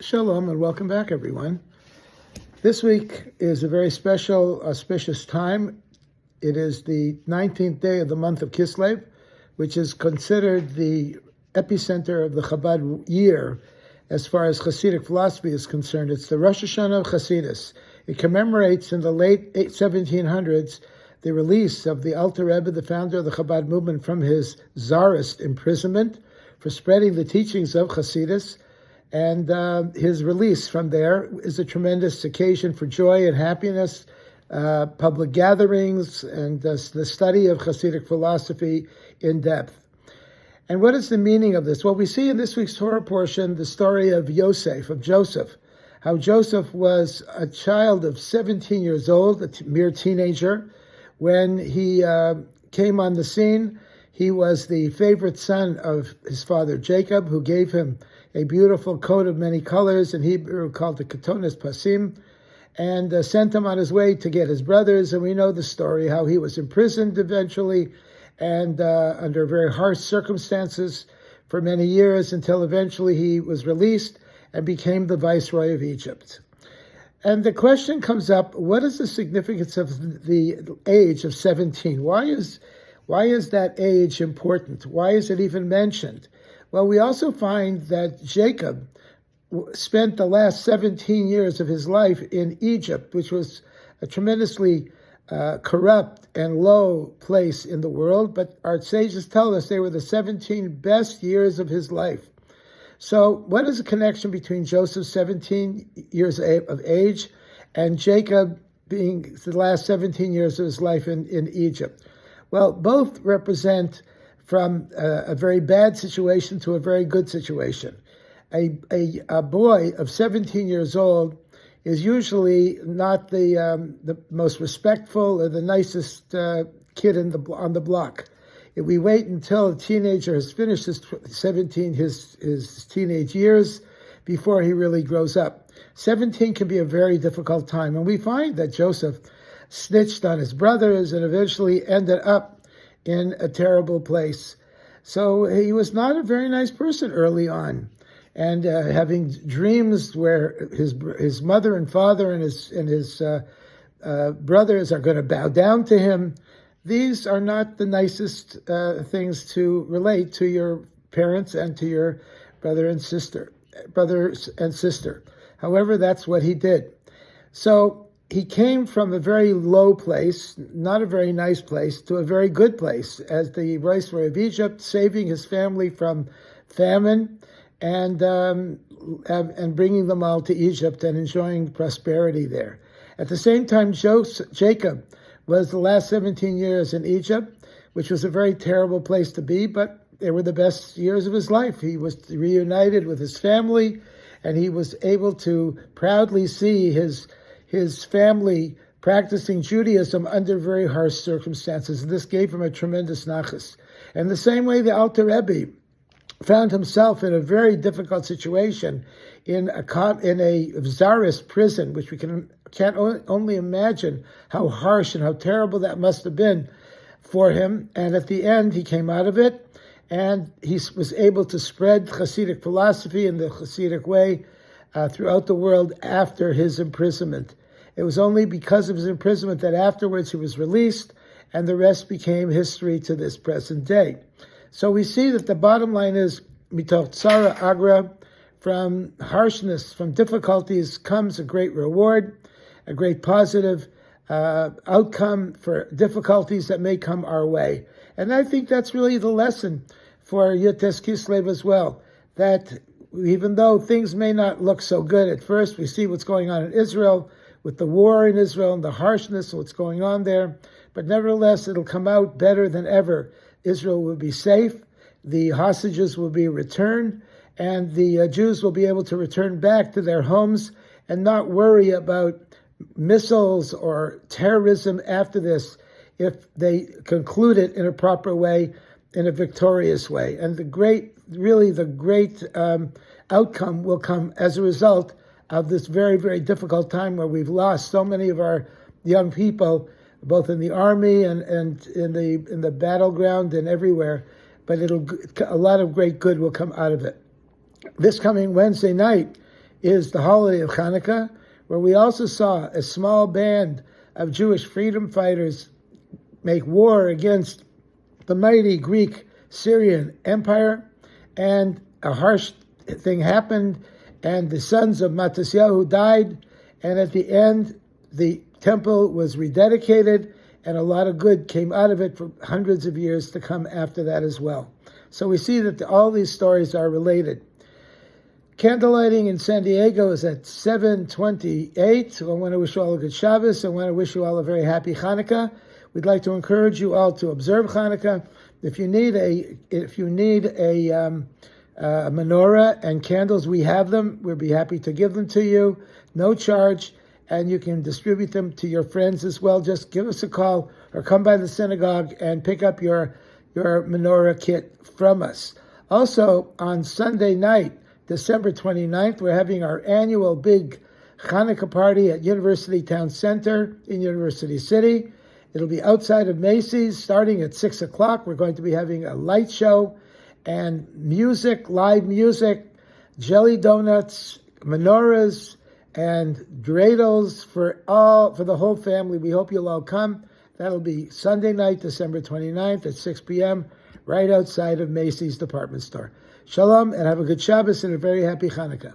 Shalom and welcome back, everyone. This week is a very special, auspicious time. It is the 19th day of the month of Kislev, which is considered the epicenter of the Chabad year as far as Hasidic philosophy is concerned. It's the Rosh Hashanah of Hasidus. It commemorates in the late 1700s the release of the Alter Rebbe, the founder of the Chabad movement, from his Tsarist imprisonment for spreading the teachings of Hasidus. And his release from there is a tremendous occasion for joy and happiness, public gatherings, and the study of Hasidic philosophy in depth. And what is the meaning of this? Well, we see in this week's Torah portion the story of Joseph, how Joseph was a child of 17 years old, a mere teenager. When he came on the scene, he was the favorite son of his father Jacob, who gave him a beautiful coat of many colors, in Hebrew called the Ketones Pasim, and sent him on his way to get his brothers. And we know the story, how he was imprisoned eventually, and under very harsh circumstances for many years, until eventually he was released and became the viceroy of Egypt. And the question comes up, what is the significance of the age of 17? Why is that age important? Why is it even mentioned? Well, we also find that Jacob spent the last 17 years of his life in Egypt, which was a tremendously corrupt and low place in the world. But our sages tell us they were the 17 best years of his life. So what is the connection between Joseph's 17 years of age and Jacob being the last 17 years of his life in Egypt? Well, both represent from a very bad situation to a very good situation. A boy of 17 years old is usually not the most respectful or the nicest kid on the block. If we wait until a teenager has finished his teenage years before he really grows up. 17 can be a very difficult time, and we find that Joseph snitched on his brothers and eventually ended up in a terrible place. So he was not a very nice person early on, and having dreams where his mother and father and his brothers are going to bow down to him. These are not the nicest things to relate to your parents and to your brothers and sister. However, that's what he did. So he came from a very low place, not a very nice place, to a very good place as the viceroy of Egypt, saving his family from famine and bringing them all to Egypt and enjoying prosperity there. At the same time, Jacob was the last 17 years in Egypt, which was a very terrible place to be, but they were the best years of his life. He was reunited with his family, and he was able to proudly see his family practicing Judaism under very harsh circumstances. This gave him a tremendous nachas. And the same way the Alter Rebbe found himself in a very difficult situation in a Tsarist prison, which we can't only imagine how harsh and how terrible that must have been for him. And at the end, he came out of it, and he was able to spread Hasidic philosophy in the Hasidic way throughout the world after his imprisonment. It was only because of his imprisonment that afterwards he was released, and the rest became history to this present day. So we see that the bottom line is, mitoch tzara agra, from harshness, from difficulties comes a great reward, a great positive outcome for difficulties that may come our way. And I think that's really the lesson for Yotes Kislev as well, that even though things may not look so good at first, we see what's going on in Israel, with the war in Israel and the harshness of what's going on there, but nevertheless, it'll come out better than ever. Israel will be safe, the hostages will be returned, and the Jews will be able to return back to their homes and not worry about missiles or terrorism after this, if they conclude it in a proper way, in a victorious way. And the great outcome will come as a result of this very, very difficult time where we've lost so many of our young people, both in the army and in the battleground and everywhere. But a lot of great good will come out of it. This coming Wednesday night is the holiday of Hanukkah, where we also saw a small band of Jewish freedom fighters make war against the mighty Greek Syrian Empire, and a harsh thing happened, and the sons of Matisyahu died, and at the end, the temple was rededicated, and a lot of good came out of it for hundreds of years to come after that as well. So we see that all these stories are related. Candlelighting in San Diego is at 7:28. I want to wish you all a good Shabbos. I want to wish you all a very happy Hanukkah. We'd like to encourage you all to observe Hanukkah. If you need a menorah and candles, we have them. We'd be happy to give them to you, no charge, and you can distribute them to your friends as well. Just give us a call or come by the synagogue and pick up your menorah kit from us. Also, on Sunday night, December 29th, we're having our annual big Hanukkah party at University Town Center in University City. It'll be outside of Macy's starting at 6 o'clock. We're going to be having a light show and music, live music, jelly donuts, menorahs, and dreidels for the whole family. We hope you'll all come. That'll be Sunday night, December 29th at 6 p.m., right outside of Macy's department store. Shalom, and have a good Shabbos and a very happy Hanukkah.